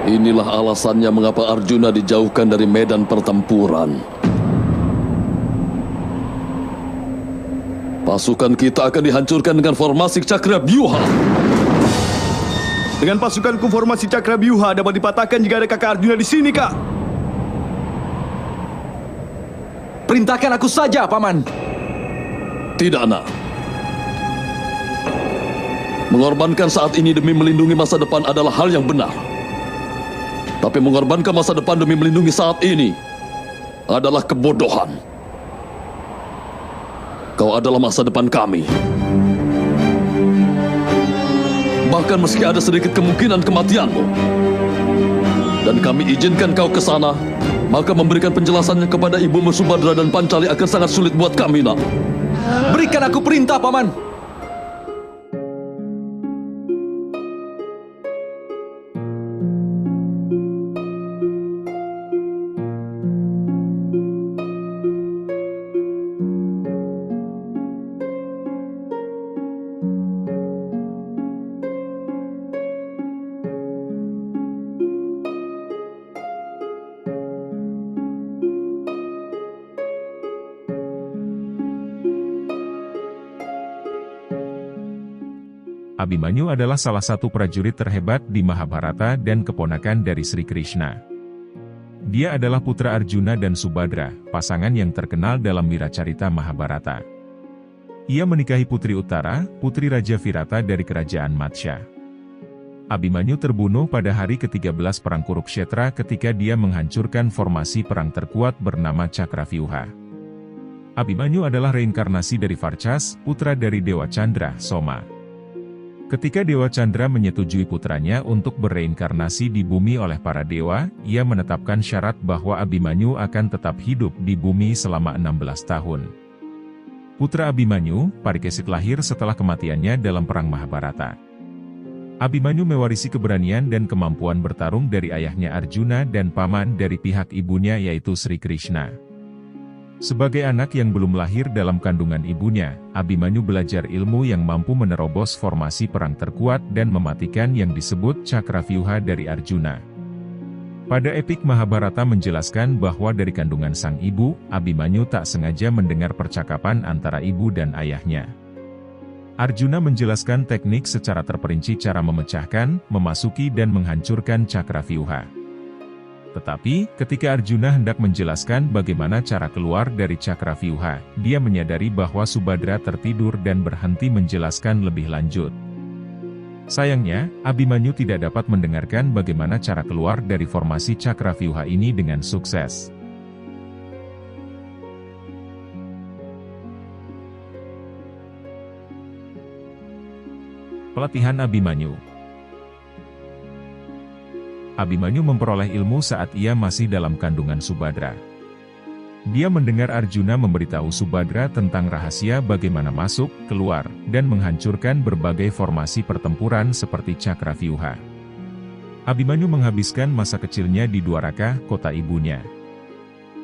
Inilah alasannya mengapa Arjuna dijauhkan dari medan pertempuran. Pasukan kita akan dihancurkan dengan formasi Cakrabyuha. Dengan pasukanku formasi Cakrabyuha dapat dipatahkan jika ada kakak Arjuna di sini, Kak. Perintahkan aku saja, Paman. Tidak, nak. Mengorbankan saat ini demi melindungi masa depan adalah hal yang benar. Tapi mengorbankan masa depan demi melindungi saat ini adalah kebodohan. Kau adalah masa depan kami. Bahkan meski ada sedikit kemungkinan kematianmu, dan kami izinkan kau ke sana, maka memberikan penjelasannya kepada ibumu Subadra dan Pancali akan sangat sulit buat kami, nak. Berikan aku perintah, Paman. Abhimanyu adalah salah satu prajurit terhebat di Mahabharata dan keponakan dari Sri Krishna. Dia adalah putra Arjuna dan Subadra, pasangan yang terkenal dalam wiracarita Mahabharata. Ia menikahi Putri Uttara, putri Raja Virata dari kerajaan Matsya. Abhimanyu terbunuh pada hari ke-13 Perang Kurukshetra ketika dia menghancurkan formasi perang terkuat bernama Cakravyuha. Abhimanyu adalah reinkarnasi dari Varchas, putra dari Dewa Chandra, Soma. Ketika Dewa Chandra menyetujui putranya untuk bereinkarnasi di bumi oleh para dewa, ia menetapkan syarat bahwa Abhimanyu akan tetap hidup di bumi selama 16 tahun. Putra Abhimanyu, Parikesit lahir setelah kematiannya dalam Perang Mahabharata. Abhimanyu mewarisi keberanian dan kemampuan bertarung dari ayahnya Arjuna dan paman dari pihak ibunya yaitu Sri Krishna. Sebagai anak yang belum lahir dalam kandungan ibunya, Abhimanyu belajar ilmu yang mampu menerobos formasi perang terkuat dan mematikan yang disebut Cakravyuha dari Arjuna. Pada epik Mahabharata menjelaskan bahwa dari kandungan sang ibu, Abhimanyu tak sengaja mendengar percakapan antara ibu dan ayahnya. Arjuna menjelaskan teknik secara terperinci cara memecahkan, memasuki dan menghancurkan Cakravyuha. Tetapi, ketika Arjuna hendak menjelaskan bagaimana cara keluar dari Cakravyuha, dia menyadari bahwa Subadra tertidur dan berhenti menjelaskan lebih lanjut. Sayangnya, Abhimanyu tidak dapat mendengarkan bagaimana cara keluar dari formasi Cakravyuha ini dengan sukses. Pelatihan Abhimanyu. Abhimanyu memperoleh ilmu saat ia masih dalam kandungan Subadra. Dia mendengar Arjuna memberitahu Subadra tentang rahasia bagaimana masuk, keluar, dan menghancurkan berbagai formasi pertempuran seperti Cakravyuha. Abhimanyu menghabiskan masa kecilnya di Dwaraka, kota ibunya.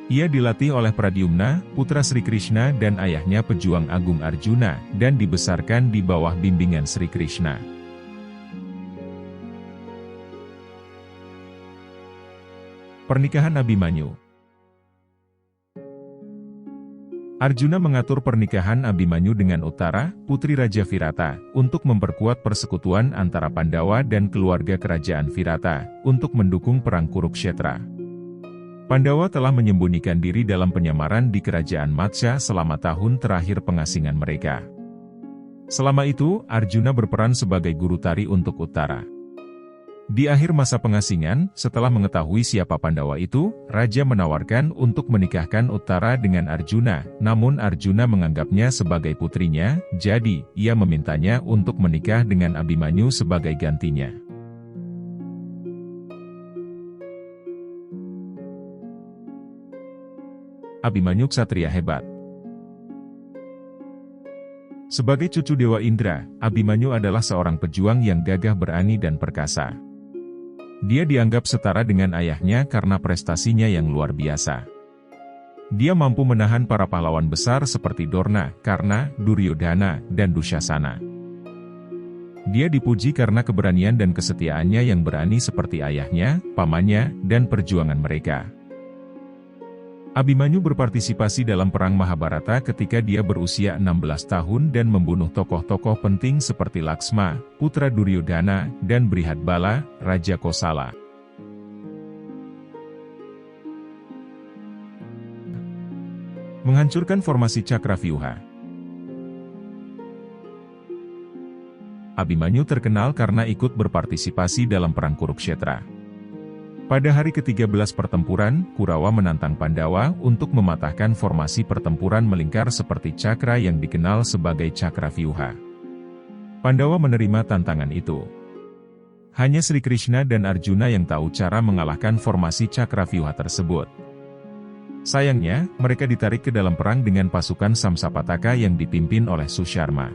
Ia dilatih oleh Pradyumna, putra Sri Krishna dan ayahnya pejuang agung Arjuna, dan dibesarkan di bawah bimbingan Sri Krishna. Pernikahan Abhimanyu. Arjuna mengatur pernikahan Abhimanyu dengan Uttara, putri Raja Virata, untuk memperkuat persekutuan antara Pandawa dan keluarga kerajaan Virata, untuk mendukung perang Kurukshetra. Pandawa telah menyembunyikan diri dalam penyamaran di kerajaan Matsya selama tahun terakhir pengasingan mereka. Selama itu, Arjuna berperan sebagai guru tari untuk Uttara. Di akhir masa pengasingan, setelah mengetahui siapa Pandawa itu, Raja menawarkan untuk menikahkan Uttara dengan Arjuna, namun Arjuna menganggapnya sebagai putrinya, jadi, ia memintanya untuk menikah dengan Abhimanyu sebagai gantinya. Abhimanyu ksatria hebat. Sebagai cucu Dewa Indra, Abhimanyu adalah seorang pejuang yang gagah berani dan perkasa. Dia dianggap setara dengan ayahnya karena prestasinya yang luar biasa. Dia mampu menahan para pahlawan besar seperti Dorna, Karna, Duryodhana, dan Dushasana. Dia dipuji karena keberanian dan kesetiaannya yang berani seperti ayahnya, pamannya, dan perjuangan mereka. Abhimanyu berpartisipasi dalam Perang Mahabharata ketika dia berusia 16 tahun dan membunuh tokoh-tokoh penting seperti Laksma, putra Duryodhana, dan Brihatbala, Raja Kosala. Menghancurkan formasi Cakravyuha. Abhimanyu terkenal karena ikut berpartisipasi dalam Perang Kurukshetra. Pada hari ke-13 pertempuran, Kurawa menantang Pandawa untuk mematahkan formasi pertempuran melingkar seperti cakra yang dikenal sebagai Cakravyuha. Pandawa menerima tantangan itu. Hanya Sri Krishna dan Arjuna yang tahu cara mengalahkan formasi Cakravyuha tersebut. Sayangnya, mereka ditarik ke dalam perang dengan pasukan Samsapataka yang dipimpin oleh Susharma.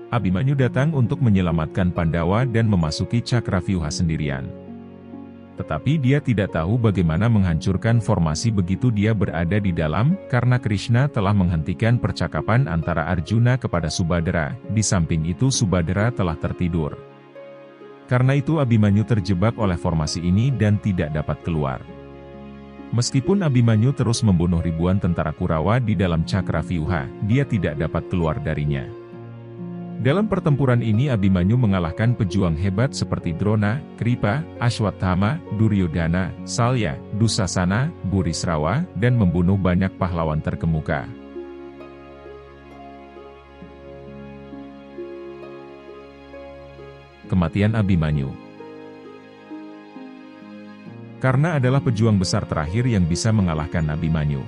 Abhimanyu datang untuk menyelamatkan Pandawa dan memasuki Cakravyuha sendirian. Tetapi dia tidak tahu bagaimana menghancurkan formasi begitu dia berada di dalam, karena Krishna telah menghentikan percakapan antara Arjuna kepada Subadra, di samping itu Subadra telah tertidur. Karena itu Abhimanyu terjebak oleh formasi ini dan tidak dapat keluar. Meskipun Abhimanyu terus membunuh ribuan tentara Kurawa di dalam Cakravyuha, dia tidak dapat keluar darinya. Dalam pertempuran ini Abhimanyu mengalahkan pejuang hebat seperti Drona, Kripa, Ashwatthama, Duryodhana, Salya, Dusasana, Burisrawa, dan membunuh banyak pahlawan terkemuka. Kematian Abhimanyu. Karna adalah pejuang besar terakhir yang bisa mengalahkan Abhimanyu.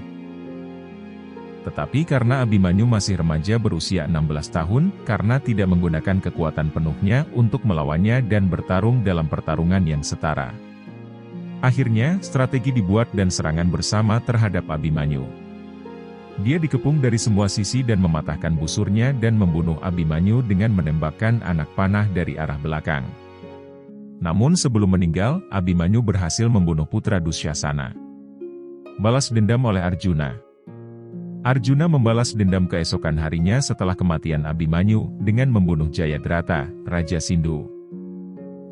Tetapi karena Abhimanyu masih remaja berusia 16 tahun, Karna tidak menggunakan kekuatan penuhnya untuk melawannya dan bertarung dalam pertarungan yang setara. Akhirnya, strategi dibuat dan serangan bersama terhadap Abhimanyu. Dia dikepung dari semua sisi dan mematahkan busurnya dan membunuh Abhimanyu dengan menembakkan anak panah dari arah belakang. Namun sebelum meninggal, Abhimanyu berhasil membunuh putra Dusyasana. Balas dendam oleh Arjuna. Arjuna membalas dendam keesokan harinya setelah kematian Abhimanyu, dengan membunuh Jayadrata, Raja Sindhu.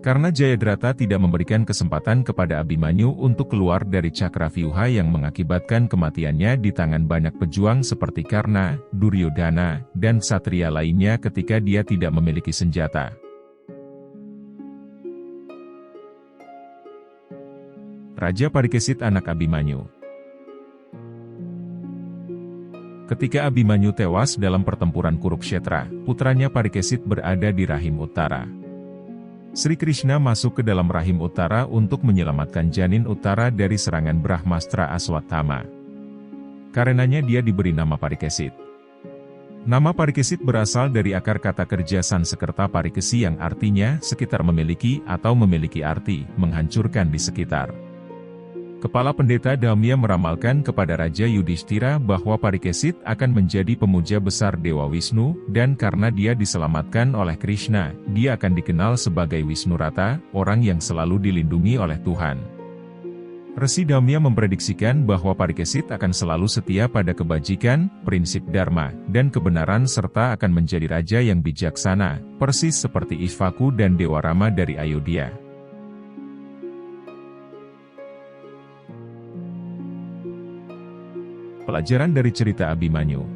Karena Jayadrata tidak memberikan kesempatan kepada Abhimanyu untuk keluar dari Cakravyuha yang mengakibatkan kematiannya di tangan banyak pejuang seperti Karna, Duryodhana, dan Satria lainnya ketika dia tidak memiliki senjata. Raja Parikesit anak Abhimanyu. Ketika Abhimanyu tewas dalam pertempuran Kurukshetra, putranya Parikesit berada di rahim utara. Sri Krishna masuk ke dalam rahim utara untuk menyelamatkan janin utara dari serangan Brahmastra Aswatthama. Karenanya dia diberi nama Parikesit. Nama Parikesit berasal dari akar kata kerja Sanskerta Parikesi yang artinya sekitar memiliki atau memiliki arti menghancurkan di sekitar. Kepala Pendeta Damya meramalkan kepada Raja Yudhishthira bahwa Parikesit akan menjadi pemuja besar Dewa Wisnu, dan karena dia diselamatkan oleh Krishna, dia akan dikenal sebagai Wisnurata, orang yang selalu dilindungi oleh Tuhan. Resi Damya memprediksikan bahwa Parikesit akan selalu setia pada kebajikan, prinsip dharma, dan kebenaran serta akan menjadi raja yang bijaksana, persis seperti Ishvaku dan Dewa Rama dari Ayodhya. Pelajaran dari cerita Abhimanyu.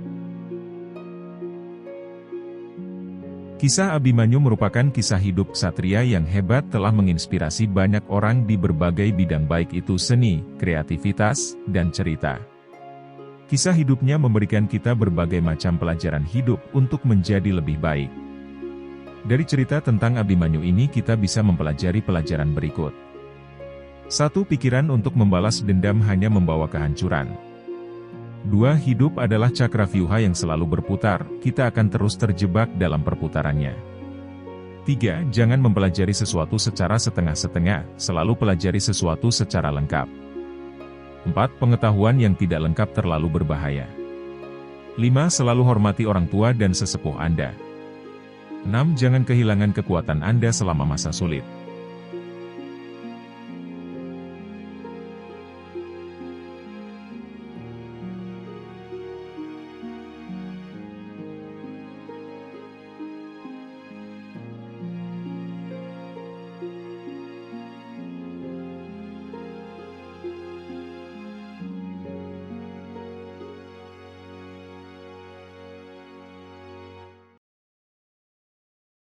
Kisah Abhimanyu merupakan kisah hidup ksatria yang hebat telah menginspirasi banyak orang di berbagai bidang baik itu seni, kreativitas, dan cerita. Kisah hidupnya memberikan kita berbagai macam pelajaran hidup untuk menjadi lebih baik. Dari cerita tentang Abhimanyu ini kita bisa mempelajari pelajaran berikut. 1. Pikiran untuk membalas dendam hanya membawa kehancuran. 2. Hidup adalah Cakravyuha yang selalu berputar, kita akan terus terjebak dalam perputarannya. 3. Jangan mempelajari sesuatu secara setengah-setengah, selalu pelajari sesuatu secara lengkap. 4. Pengetahuan yang tidak lengkap terlalu berbahaya. 5. Selalu hormati orang tua dan sesepuh Anda. 6. Jangan kehilangan kekuatan Anda selama masa sulit.